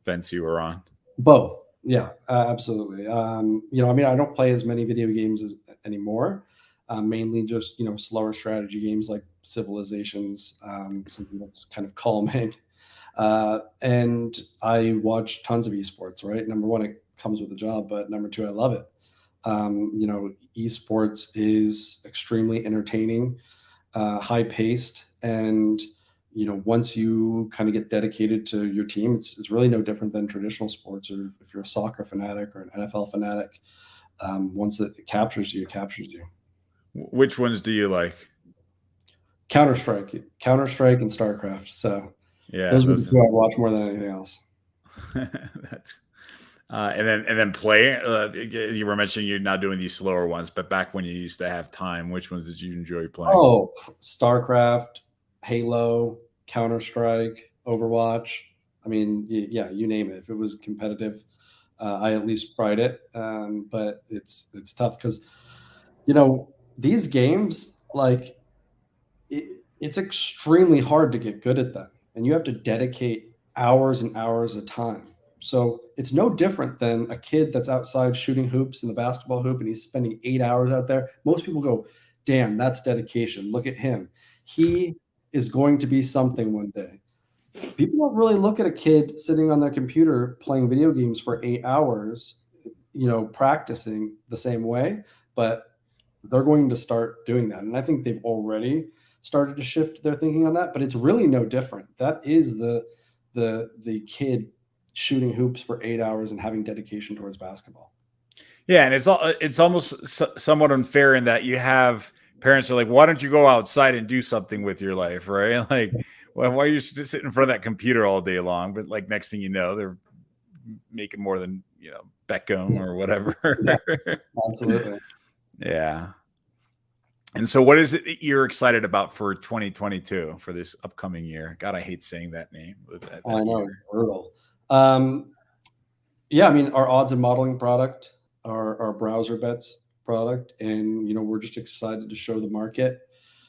fence you were on. Both. Yeah, absolutely. You know, I mean, I don't play as many video games anymore. Mainly just, you know, slower strategy games like Civilizations, something that's kind of calming. And I watch tons of esports, right? Number one, it comes with a job, but number two, I love it. You know, esports is extremely entertaining, high paced, and you know, once you kind of get dedicated to your team, it's really no different than traditional sports, or if you're a soccer fanatic or an NFL fanatic. Once it captures you, it captures you. Which ones do you like? Counter Strike, and StarCraft. So Yeah, those were the those. two I watch more than anything else. That's and then play. You were mentioning you're not doing these slower ones, but back when you used to have time, which ones did you enjoy playing? Oh, StarCraft, Halo, Counter Strike, Overwatch. I mean, yeah, you name it. If it was competitive, I at least tried it. But it's tough because, you know, these games, like, it's extremely hard to get good at them, and you have to dedicate hours and hours of time. So it's no different than a kid that's outside shooting hoops in the basketball hoop, and he's spending 8 hours out there. Most people go, "Damn, that's dedication. Look at him. He is going to be something one day." People don't really look at a kid sitting on their computer playing video games for 8 hours, you know, practicing the same way, but they're going to start doing that. And I think they've already started to shift their thinking on that, but it's really no different. That is the kid shooting hoops for 8 hours and having dedication towards basketball. Yeah, and it's almost somewhat unfair in that you have parents are like, "Why don't you go outside and do something with your life?" Right? Like, well, why are you sitting in front of that computer all day long? But like next thing you know, they're making more than Beckham or whatever. Yeah, absolutely. Yeah. And so, what is it that you're excited about for 2022 for this upcoming year? God, I hate saying that name, I that know year. it's brutal. Um, yeah, I mean, our odds and modeling product, our browser bets product, and you know, we're just excited to show the market,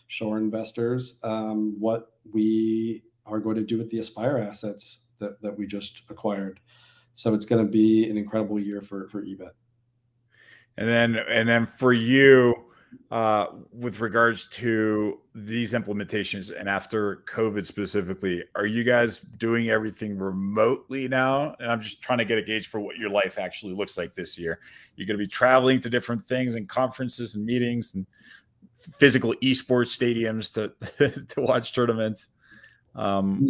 show our investors what we are going to do with the Aspire assets that we just acquired. So it's going to be an incredible year for eBet. And then for you, with regards to these implementations and after COVID specifically, are you guys doing everything remotely now? And I'm just trying to get a gauge for what your life actually looks like this year. You're going to be traveling to different things and conferences and meetings and physical esports stadiums to watch tournaments. Yeah, I'm,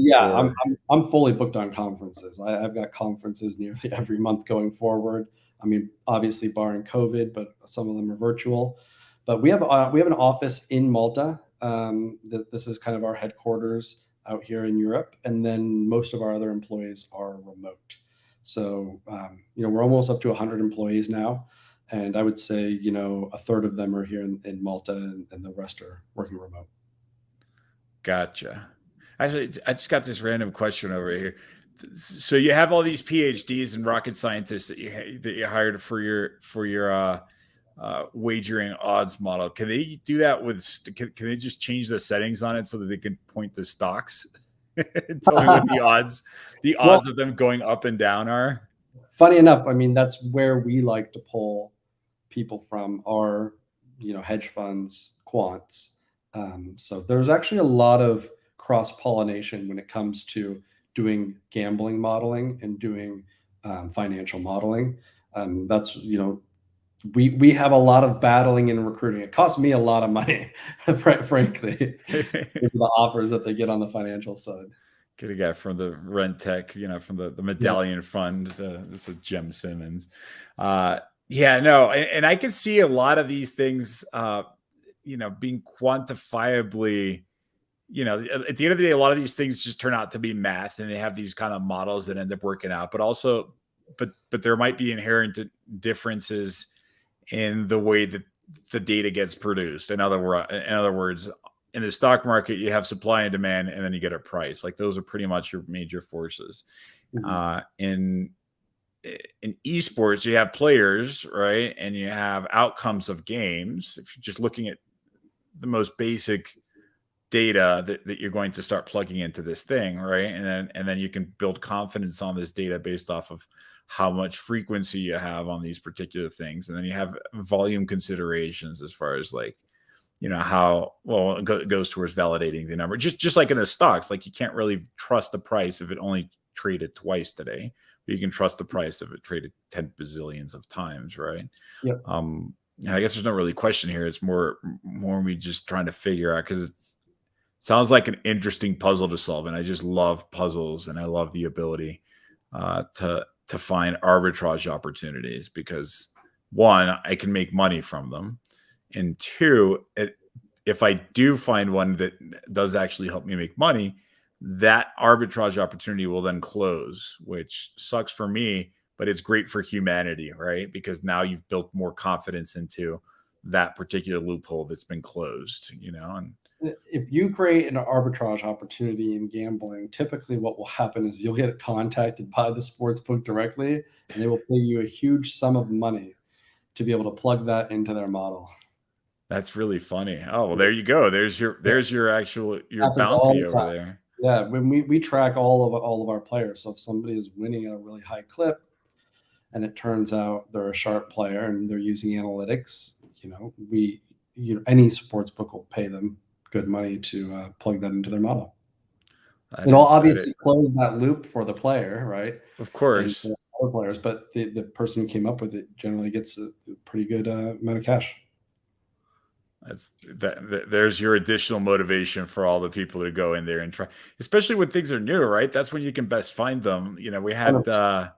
Or I'm I'm fully booked on conferences. I've got conferences nearly every month going forward. I mean, obviously barring COVID, but some of them are virtual. But we have an office in Malta. This is kind of our headquarters out here in Europe, and then most of our other employees are remote. So you know, we're almost up to 100 employees now, and I would say, you know, a third of them are here in Malta, and the rest are working remote. gotcha. Actually, I just got this random question over here. So you have all these PhDs and rocket scientists that you hired for your wagering odds model. Can they do that with? Can they just change the settings on it so that they can point the stocks? Tell me what the Well, odds of them going up and down are. funny enough, I mean, that's where we like to pull people from our, you know, hedge funds, quants. So there's actually a lot of cross pollination when it comes to doing gambling modeling and doing financial modeling. That's, you know, we have a lot of battling and recruiting. It costs me a lot of money, frankly, because of the offers that they get on the financial side. Get a guy from the Rentec, from the Yep. Medallion Fund. This is Jim Simmons. Yeah, no, and I can see a lot of these things, being quantifiably. At the end of the day, a lot of these things just turn out to be math, and they have these kind of models that end up working out. But there might be inherent differences in the way that the data gets produced. In other words, in the stock market, you have supply and demand, and then you get a price. Like those are pretty much your major forces. Mhm. In esports, you have players, right, and you have outcomes of games. If you're just looking at the most basic data that you're going to start plugging into this thing, right, and then you can build confidence on this data based off of how much frequency you have on these particular things, and then you have volume considerations as far as like, how well it goes towards validating the number. Just like in the stocks, like you can't really trust the price if it only traded twice today, but you can trust the price if it traded 10 bazillions of times, right? Yep. And I guess there's no really question here. It's more me just trying to figure out, because it sounds like an interesting puzzle to solve, and I just love puzzles, and I love the ability to find arbitrage opportunities, because one, I can make money from them, and two, if I do find one that does actually help me make money, that arbitrage opportunity will then close, which sucks for me, but it's great for humanity, right? Because now you've built more confidence into that particular loophole that's been closed, and If you create an arbitrage opportunity in gambling, typically what will happen is you'll get contacted by the sports book directly, and they will pay you a huge sum of money to be able to plug that into their model. that's really funny. Oh, well, there you go. There's your your Happens all bounty the over time. there. Yeah, when we track all of our players. So if somebody is winning at a really high clip, and it turns out they're a sharp player and they're using analytics, any sports book will pay them good money to plug that into their model. It'll That obviously it, close that loop for the player, right? of And course. for other players, but the person who came up with it generally gets a pretty good amount of cash. There's your additional motivation for all the people to go in there and try, especially when things are new, right? That's when you can best find them. We had 100%.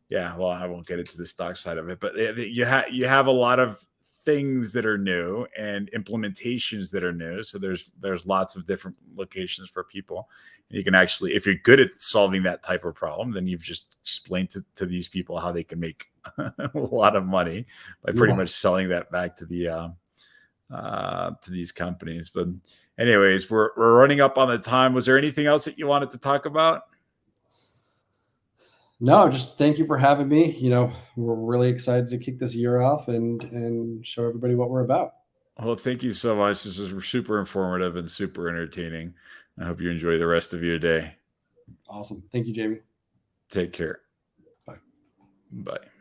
yeah, well, I won't get into the stock side of it, but you have a lot of things that are new and implementations that are new. So there's lots of different locations for people. And you can actually, if you're good at solving that type of problem, then you've just explained to these people how they can make a lot of money by pretty Yeah. much selling that back to these companies. But anyways, we're running up on the time. Was there anything else that you wanted to talk about? No, just thank you for having me. We're really excited to kick this year off and show everybody what we're about. Well, thank you so much. This was super informative and super entertaining. I hope you enjoy the rest of your day. Awesome. Thank you, Jamie. Take care. Bye. Bye.